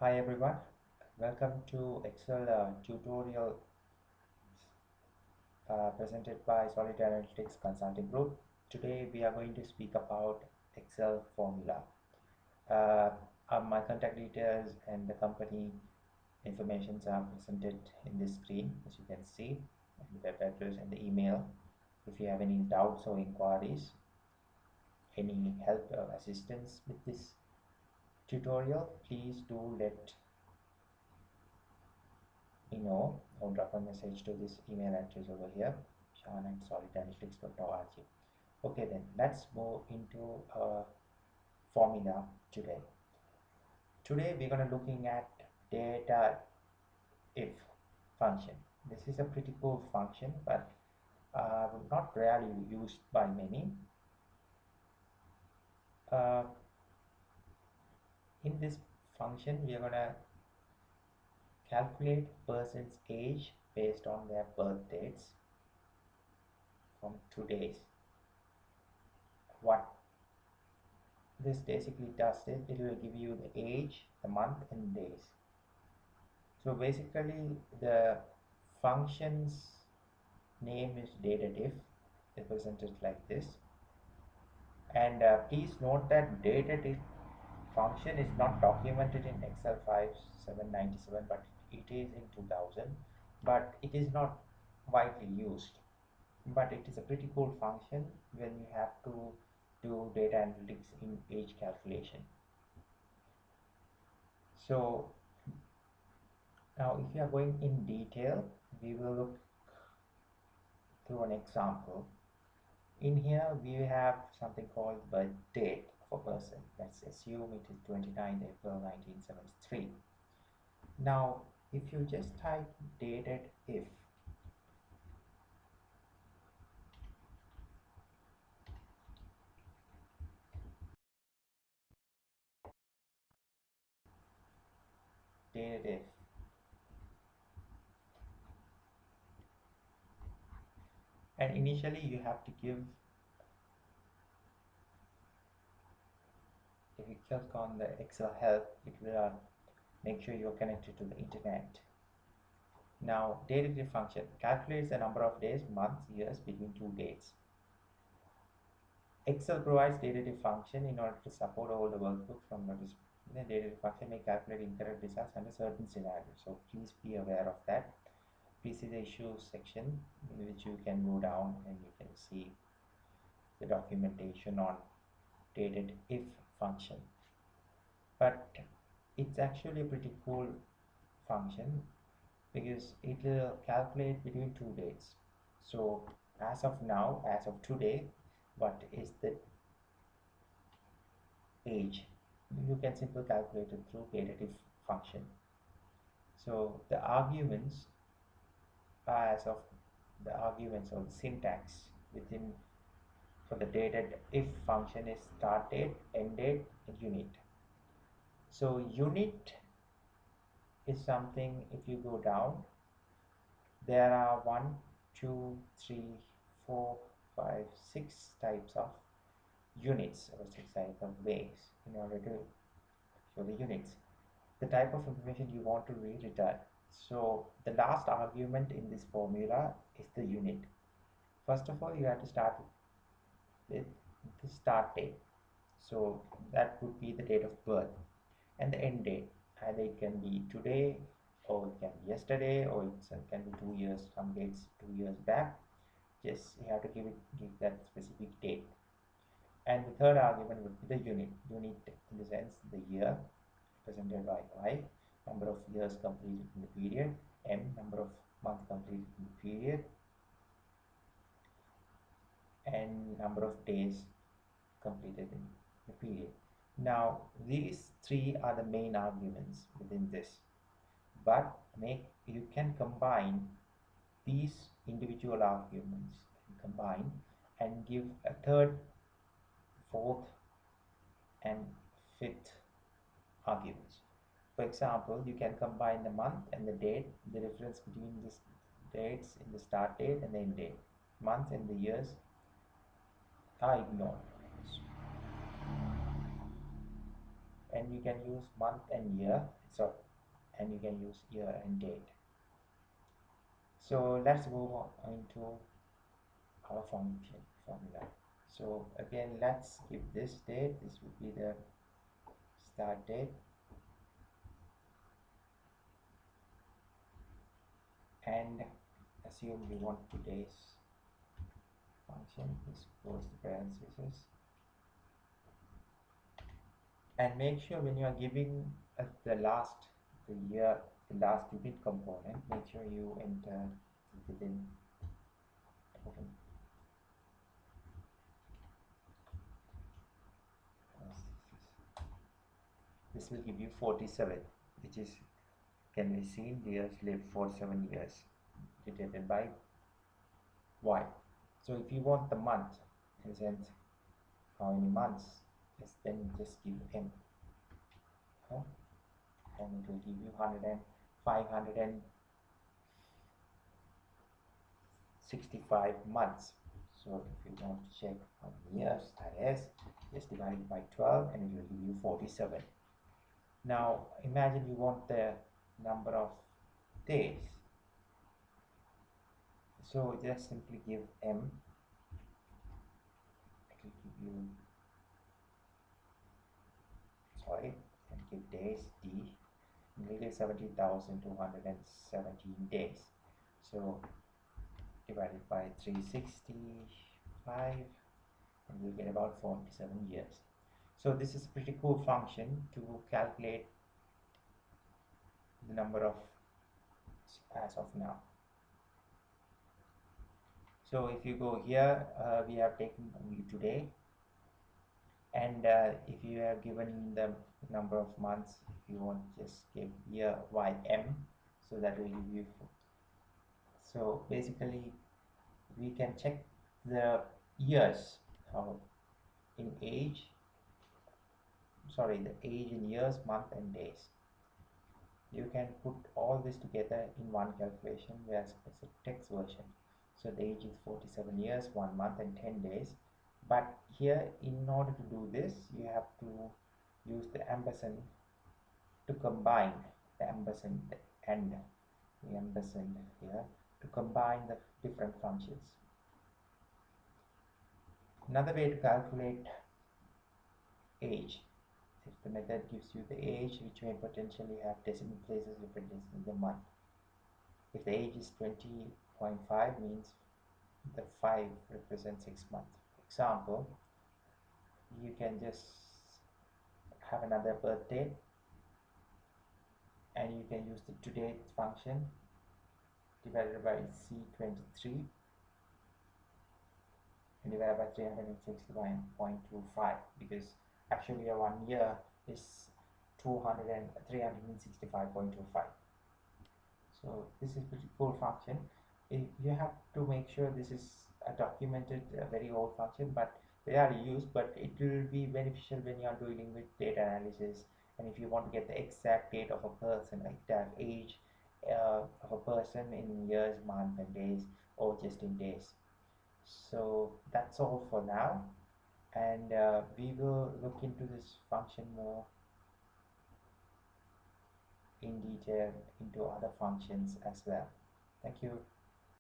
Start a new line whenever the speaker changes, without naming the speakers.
Hi everyone, welcome to Excel tutorial presented by Solid Analytics Consulting Group. Today we are going to speak about Excel formula. Uh, my contact details and the company informations are presented in this screen, as you can see, and the web address and the email. If you have any doubts or inquiries, any help or assistance with this tutorial, please do let or drop a message to this email address over here, shan@solidanalytics.org. Okay, then let's move into a formula today. Today we're going to looking at data if function. This is a pretty cool function, but not rarely used by many. Uh, in this function, we are going to calculate person's age based on their birth dates from today's. What this basically does is it will give you the age, the month, and days. So basically, the function's name is DATEDIF, represented like this. And please note that DATEDIF function is not documented in Excel 5797, but it is in 2000. But it is not widely used. But it is a pretty cool function when you have to do data analytics in age calculation. So now if you are going in detail, we will look through an example. In here we have something called the date of a person. Let's assume it is 29th April 1973. Now if you just type dated if, dated if, and initially you have to give, if you click on the Excel help, it will make sure you're connected to the internet. Now dated if function calculates the number of days, months, years between two dates. Excel provides dated function in order to support all the workbooks from notice. The dated function may calculate incorrect results under certain scenarios. So please be aware of that. Please see the issues section in which you can go down and you can see the documentation on dated if function. But it's actually a pretty cool function because it will calculate between two dates. So as of now, as of today, what is the age? You can simply calculate it through DATEDIF function. So the arguments are as of the arguments or the syntax within for the DATEDIF function is start date, end date, and unit. So unit is something, if you go down, there are 1, 2, 3, 4, 5, 6 types of units or 6 types of ways in order to show the units. The type of information you want to return. So the last argument in this formula is the unit. First of all, you have to start with the start date. So that would be the date of birth, and the end date. Either it can be today, or it can be yesterday, or it can be 2 years, some dates 2 years back. Just you have to give that specific date. And the third argument would be the unit. Unit in the sense the year, represented by Y, number of years completed in the period, M, number of months completed in the period, and number of days completed in the period. Now these three are the main arguments within this, but you can combine these individual arguments and combine and give a third, fourth, and fifth arguments. For example, you can combine the month and the date, the difference between the dates in the start date and the end date. Months and the years are ignored. and you can use month and year, so and you can use year and date. So let's move on into our function formula. So again, let's give this date. This would be the start date, and assume we want today's function. This close the parentheses, and make sure when you are giving the year, the last unit component, make sure you enter within open. This will give you 47, which is can be seen years lived 47 years divided by y. So if you want the month, in a sense how many months, then just give m, huh? And it will give you 565 months. So if you want to check how many years that is, just divide it by 12 and it will give you 47. Now imagine you want the number of days. So just simply give m, it will give you, sorry, and give days d, and it will give 17,217 days. So divided by 365, and we'll get about 47 years. So this is a pretty cool function to calculate the number of as of now. So if you go here, we have taken only today, and if you have given the number of months, if you want just give year ym, so that will give you. So basically we can check the years in age, sorry, the age in years, month and days. You can put all this together in one calculation, whereas it's a text version. So the age is 47 years, 1 month and 10 days. But here, in order to do this, you have to use the ampersand to combine the ampersand and the ampersand here to combine the different functions. Another way to calculate age, if the method gives you the age, which may potentially have decimal places representing the month. If the age is 20.5, means the 5 represents 6 months. For example, you can just have another birth date, and you can use the today function divided by C23 and divided by 361.25, because actually a 1 year is 365.25. So this is pretty cool function. You have to make sure this is a documented, very old function, but rarely used, but it will be beneficial when you are dealing with data analysis, and if you want to get the exact date of a person, like that age of a person in years, month and days, or just in days. So that's all for now, and we will look into this function more in detail into other functions as well. Thank you.